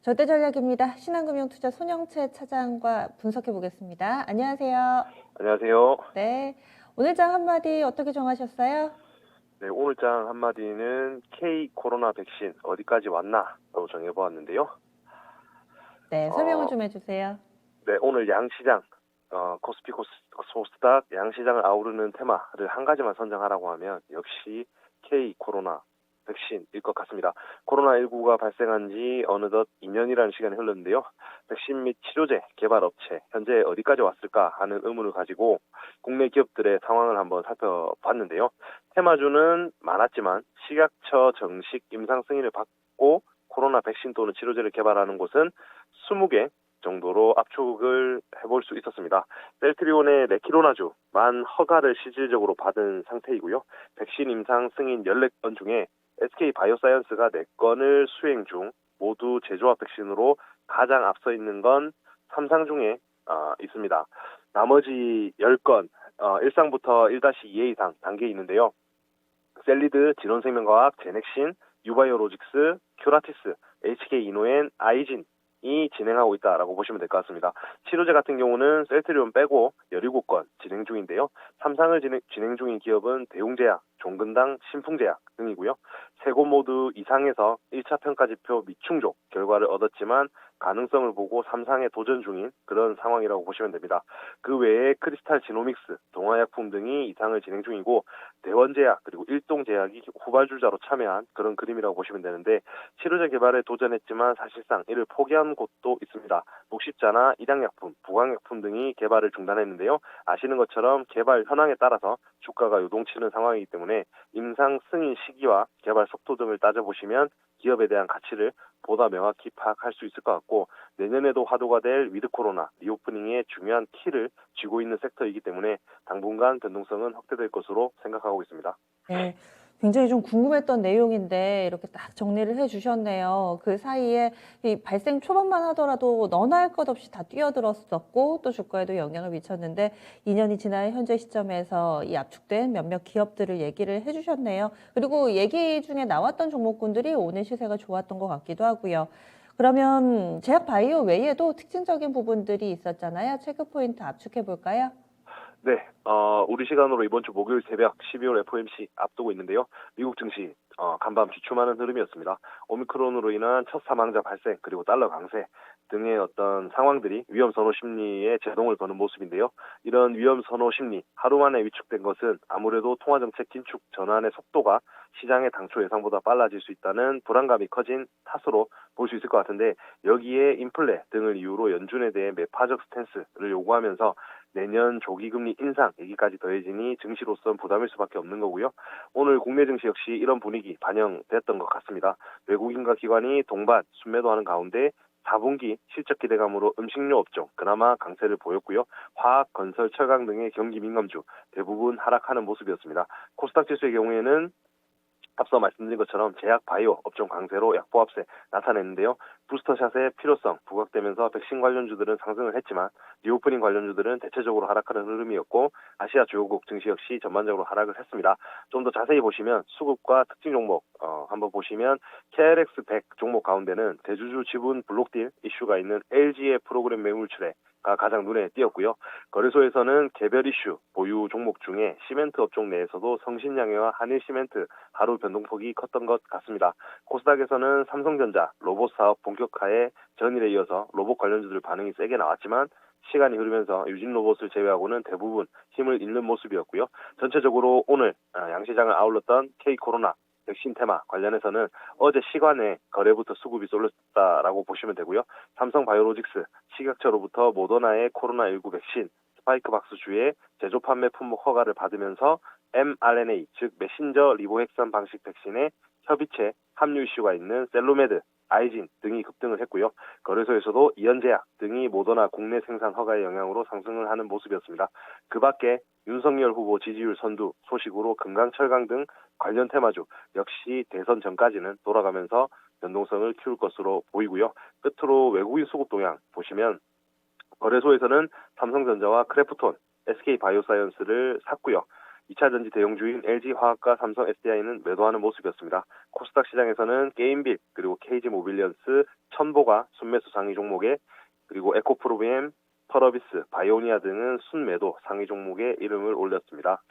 절대전략입니다. 신한금융투자 손영채 차장과 분석해 보겠습니다. 안녕하세요. 안녕하세요. 네, 오늘 장 한마디 어떻게 정하셨어요? 네, 오늘 장 한마디는 K 코로나 백신 어디까지 왔나라고 정해보았는데요. 네, 설명을 좀 해주세요. 네, 오늘 양시장, 코스피 코스닥 양시장을 아우르는 테마를 한 가지만 선정하라고 하면 역시 K 코로나 백신일 것 같습니다. 코로나19가 발생한 지 어느덧 2년이라는 시간이 흘렀는데요. 백신 및 치료제 개발 업체 현재 어디까지 왔을까 하는 의문을 가지고 국내 기업들의 상황을 한번 살펴봤는데요. 테마주는 많았지만 식약처 정식 임상 승인을 받고 코로나 백신 또는 치료제를 개발하는 곳은 20개 정도로 압축을 해볼 수 있었습니다. 셀트리온의 레키로나주만 허가를 실질적으로 받은 상태이고요. 백신 임상 승인 14건 중에 SK 바이오사이언스가 4건을 수행 중 모두 제조합 백신으로 가장 앞서 있는 건 3상 중에 있습니다. 나머지 10건 1상부터 1-2회 이상 단계에 있는데요. 셀리드, 진원생명과학, 제넥신, 유바이오로직스, 큐라티스, HK 이노엔, 아이진이 진행하고 있다라고 보시면 될 것 같습니다. 치료제 같은 경우는 셀트리온 빼고 17건 진행 중인데요. 3상을 진행 중인 기업은 대웅제약, 종근당, 신풍제약 등이고요. 세 곳 모두 2상에서 1차 평가지표 미충족 결과를 얻었지만 가능성을 보고 3상에 도전 중인 그런 상황이라고 보시면 됩니다. 그 외에 크리스탈 지노믹스, 동아약품 등이 2상을 진행 중이고 대원제약 그리고 일동제약이 후발주자로 참여한 그런 그림이라고 보시면 되는데 치료제 개발에 도전했지만 사실상 이를 포기한 곳도 있습니다. 녹십자나 일양약품, 부강약품 등이 개발을 중단했는데요. 아시는 것처럼 개발 현황에 따라서 주가가 요동치는 상황이기 때문에 임상 승인 시기와 개발 속도 등을 따져보시면 기업에 대한 가치를 보다 명확히 파악할 수 있을 것 같고 내년에도 화두가 될 위드 코로나 리오프닝의 중요한 키를 쥐고 있는 섹터이기 때문에 당분간 변동성은 확대될 것으로 생각하고 있습니다. 네, 굉장히 좀 궁금했던 내용인데 이렇게 딱 정리를 해주셨네요. 그 사이에 이 발생 초반만 하더라도 너나 할 것 없이 다 뛰어들었었고 또 주가에도 영향을 미쳤는데 2년이 지난 현재 시점에서 이 압축된 몇몇 기업들을 얘기를 해주셨네요. 그리고 얘기 중에 나왔던 종목군들이 오늘 시세가 좋았던 것 같기도 하고요. 그러면 제약 바이오 외에도 특징적인 부분들이 있었잖아요. 체크 포인트 압축해 볼까요? 네, 우리 시간으로 이번 주 목요일 새벽 12월 FOMC 앞두고 있는데요. 미국 증시 간밤 주춤하는 흐름이었습니다. 오미크론으로 인한 첫 사망자 발생 그리고 달러 강세 등의 어떤 상황들이 위험 선호 심리에 제동을 거는 모습인데요. 이런 위험 선호 심리 하루 만에 위축된 것은 아무래도 통화정책 긴축 전환의 속도가 시장의 당초 예상보다 빨라질 수 있다는 불안감이 커진 탓으로 볼 수 있을 것 같은데 여기에 인플레 등을 이유로 연준에 대해 매파적 스탠스를 요구하면서 내년 조기금리 인상 얘기까지 더해지니 증시로선 부담일 수밖에 없는 거고요. 오늘 국내 증시 역시 이런 분위기 반영됐던 것 같습니다. 외국인과 기관이 동반 순매도하는 가운데 4분기 실적 기대감으로 음식료 업종 그나마 강세를 보였고요. 화학, 건설, 철강 등의 경기 민감주 대부분 하락하는 모습이었습니다. 코스닥 지수의 경우에는 앞서 말씀드린 것처럼 제약 바이오 업종 강세로 약보합세 나타냈는데요. 부스터샷의 필요성 부각되면서 백신 관련주들은 상승을 했지만 리오프닝 관련주들은 대체적으로 하락하는 흐름이었고 아시아 주요국 증시 역시 전반적으로 하락을 했습니다. 좀 더 자세히 보시면 수급과 특징 종목 한번 보시면 KRX 100 종목 가운데는 대주주 지분 블록딜 이슈가 있는 LG의 프로그램 매물출에 가 가장 눈에 띄었고요. 거래소에서는 개별 이슈 보유 종목 중에 시멘트 업종 내에서도 성신양해와 한일시멘트 하루 변동폭이 컸던 것 같습니다. 코스닥에서는 삼성전자 로봇 사업 본격화에 전일에 이어서 로봇 관련주들 반응이 세게 나왔지만 시간이 흐르면서 유진 로봇을 제외하고는 대부분 힘을 잃는 모습이었고요. 전체적으로 오늘 양시장을 아울렀던 K-코로나 백신 테마 관련해서는 어제 시간에 거래부터 수급이 쏠렸다라고 보시면 되고요. 삼성바이오로직스, 식약처로부터 모더나의 코로나19 백신 스파이크박스주의 제조 판매 품목 허가를 받으면서 mRNA, 즉 메신저 리보핵산 방식 백신의 협의체 합류 이슈가 있는 셀로메드, 아이진 등이 급등을 했고요. 거래소에서도 이현제약 등이 모더나 국내 생산 허가의 영향으로 상승을 하는 모습이었습니다. 그 밖에 윤석열 후보 지지율 선두 소식으로 금강철강 등 관련 테마주 역시 대선 전까지는 돌아가면서 변동성을 키울 것으로 보이고요. 끝으로 외국인 수급 동향 보시면 거래소에서는 삼성전자와 크래프톤, SK 바이오사이언스를 샀고요. 2차 전지 대형주인 LG화학과 삼성 SDI는 매도하는 모습이었습니다. 코스닥 시장에서는 게임빌 그리고 KG모빌리언스, 첨보가 순매수 상위 종목에 그리고 에코프로비엠, 펄어비스, 바이오니아 등은 순매도 상위 종목에 이름을 올렸습니다.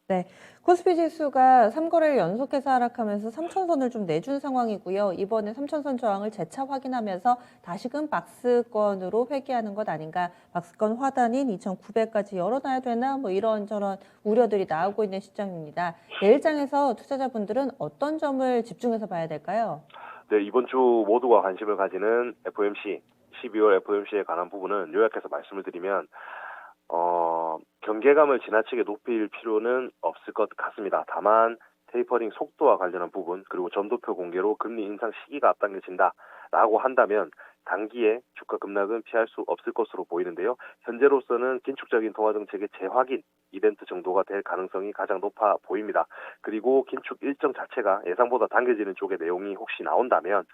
네, 코스피 지수가 3거래를 연속해서 하락하면서 3천선을 좀 내준 상황이고요. 이번에 3천선 저항을 재차 확인하면서 다시금 박스권으로 회귀하는 것 아닌가, 박스권 하단인 2,900까지 열어놔야 되나, 뭐 이런저런 우려들이 나오고 있는 시점입니다. 내일장에서 투자자분들은 어떤 점을 집중해서 봐야 될까요? 네, 이번 주 모두가 관심을 가지는 FOMC, 12월 FOMC에 관한 부분은 요약해서 말씀을 드리면 경계감을 지나치게 높일 필요는 없을 것 같습니다. 다만 테이퍼링 속도와 관련한 부분 그리고 점도표 공개로 금리 인상 시기가 앞당겨진다라고 한다면 단기에 주가 급락은 피할 수 없을 것으로 보이는데요. 현재로서는 긴축적인 통화정책의 재확인 이벤트 정도가 될 가능성이 가장 높아 보입니다. 그리고 긴축 일정 자체가 예상보다 당겨지는 쪽의 내용이 혹시 나온다면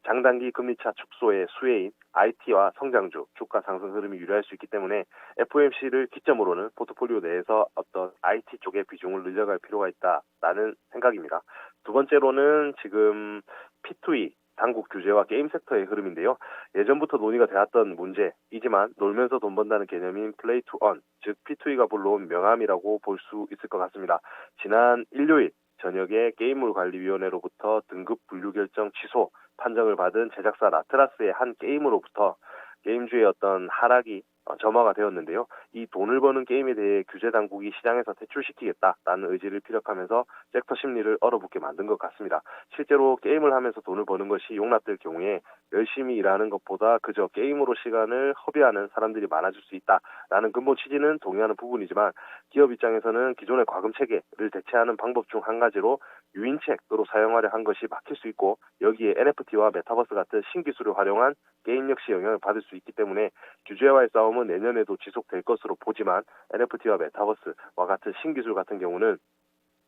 장단기 금리차 축소의 수혜인 IT와 성장주, 주가 상승 흐름이 유리할 수 있기 때문에 FOMC를 기점으로는 포트폴리오 내에서 어떤 IT 쪽의 비중을 늘려갈 필요가 있다라는 생각입니다. 두 번째로는 지금 P2E, 당국 규제와 게임 섹터의 흐름인데요. 예전부터 논의가 되었던 문제이지만 놀면서 돈 번다는 개념인 플레이 투 원, 즉 P2E가 불러온 명암이라고 볼 수 있을 것 같습니다. 지난 일요일 저녁에 게임물관리위원회로부터 등급 분류 결정 취소 판정을 받은 제작사 라트라스의 한 게임으로부터 게임주의 어떤 하락이 점화가 되었는데요. 이 돈을 버는 게임에 대해 규제 당국이 시장에서 퇴출시키겠다라는 의지를 피력하면서 섹터 심리를 얼어붙게 만든 것 같습니다. 실제로 게임을 하면서 돈을 버는 것이 용납될 경우에 열심히 일하는 것보다 그저 게임으로 시간을 허비하는 사람들이 많아질 수 있다라는 근본 취지는 동의하는 부분이지만 기업 입장에서는 기존의 과금 체계를 대체하는 방법 중 한 가지로 유인책으로 사용하려 한 것이 막힐 수 있고 여기에 NFT와 메타버스 같은 신기술을 활용한 게임 역시 영향을 받을 수 있기 때문에 규제와의 싸움은 내년에도 지속될 것으로 보지만 NFT와 메타버스와 같은 신기술 같은 경우는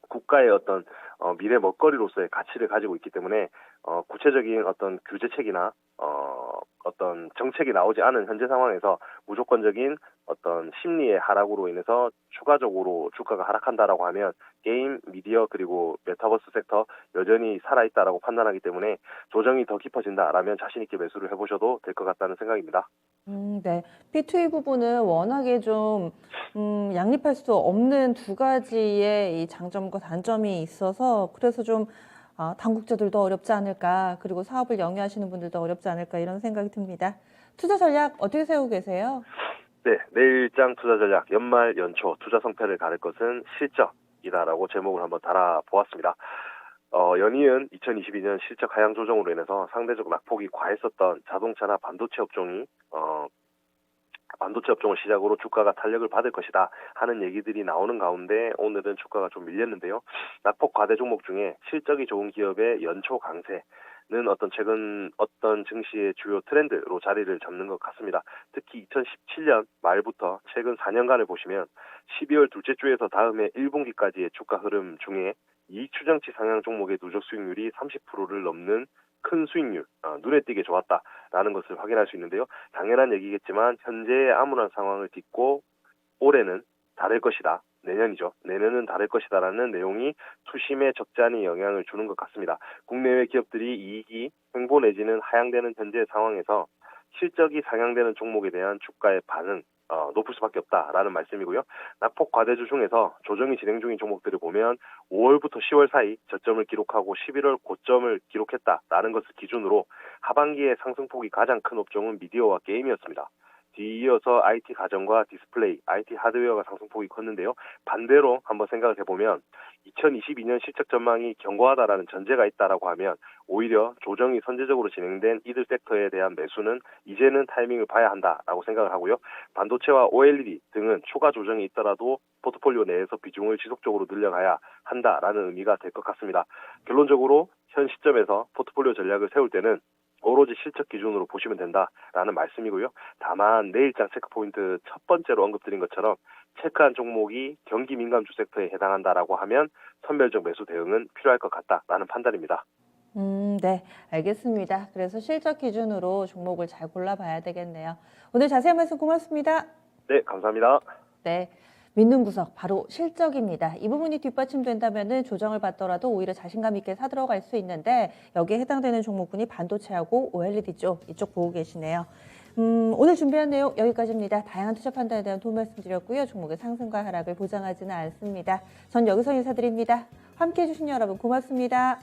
국가의 어떤 미래 먹거리로서의 가치를 가지고 있기 때문에 구체적인 어떤 규제책이나 어떤 정책이 나오지 않은 현재 상황에서 무조건적인 어떤 심리의 하락으로 인해서 추가적으로 주가가 하락한다라고 하면 게임, 미디어 그리고 메타버스 섹터 여전히 살아있다라고 판단하기 때문에 조정이 더 깊어진다라면 자신 있게 매수를 해보셔도 될 것 같다는 생각입니다. 네. P2E 부분은 워낙에 좀, 양립할 수 없는 두 가지의 이 장점과 단점이 있어서 그래서 좀, 당국자들도 어렵지 않을까, 그리고 사업을 영위하시는 분들도 어렵지 않을까 이런 생각이 듭니다. 투자 전략 어떻게 세우고 계세요? 네, 내일장 투자 전략 연말 연초 투자 성패를 가를 것은 실적이다라고 제목을 한번 달아보았습니다. 연이은 2022년 실적 하향 조정으로 인해서 상대적 낙폭이 과했었던 자동차나 반도체 업종이 반도체 업종을 시작으로 주가가 탄력을 받을 것이다 하는 얘기들이 나오는 가운데 오늘은 주가가 좀 밀렸는데요. 낙폭 과대 종목 중에 실적이 좋은 기업의 연초 강세는 최근 어떤 증시의 주요 트렌드로 자리를 잡는 것 같습니다. 특히 2017년 말부터 최근 4년간을 보시면 12월 둘째 주에서 다음해 1분기까지의 주가 흐름 중에 이익 추정치 상향 종목의 누적 수익률이 30%를 넘는 큰 수익률, 눈에 띄게 좋았다라는 것을 확인할 수 있는데요. 당연한 얘기겠지만 현재의 암울한 상황을 딛고 올해는 다를 것이다. 내년이죠. 내년은 다를 것이다라는 내용이 투심의 적잖이 영향을 주는 것 같습니다. 국내외 기업들이 이익이 횡보 내지는 하향되는 현재 상황에서 실적이 상향되는 종목에 대한 주가의 반응 높을 수밖에 없다라는 말씀이고요. 낙폭 과대주 중에서 조정이 진행 중인 종목들을 보면 5월부터 10월 사이 저점을 기록하고 11월 고점을 기록했다라는 것을 기준으로 하반기에 상승폭이 가장 큰 업종은 미디어와 게임이었습니다. 뒤이어서 IT 가전과 디스플레이, IT 하드웨어가 상승폭이 컸는데요. 반대로 한번 생각을 해보면 2022년 실적 전망이 견고하다라는 전제가 있다라고 하면 오히려 조정이 선제적으로 진행된 이들 섹터에 대한 매수는 이제는 타이밍을 봐야 한다라고 생각을 하고요. 반도체와 OLED 등은 추가 조정이 있더라도 포트폴리오 내에서 비중을 지속적으로 늘려가야 한다라는 의미가 될 것 같습니다. 결론적으로 현 시점에서 포트폴리오 전략을 세울 때는 오로지 실적 기준으로 보시면 된다라는 말씀이고요. 다만 내일장 체크포인트 첫 번째로 언급드린 것처럼 체크한 종목이 경기 민감주 섹터에 해당한다라고 하면 선별적 매수 대응은 필요할 것 같다라는 판단입니다. 네, 알겠습니다. 그래서 실적 기준으로 종목을 잘 골라봐야 되겠네요. 오늘 자세한 말씀 고맙습니다. 네, 감사합니다. 네. 믿는 구석 바로 실적입니다. 이 부분이 뒷받침된다면 조정을 받더라도 오히려 자신감 있게 사들어갈 수 있는데 여기에 해당되는 종목군이 반도체하고 OLED 이쪽 보고 계시네요. 오늘 준비한 내용 여기까지입니다. 다양한 투자 판단에 대한 도움 말씀드렸고요. 종목의 상승과 하락을 보장하지는 않습니다. 전 여기서 인사드립니다. 함께해 주신 여러분 고맙습니다.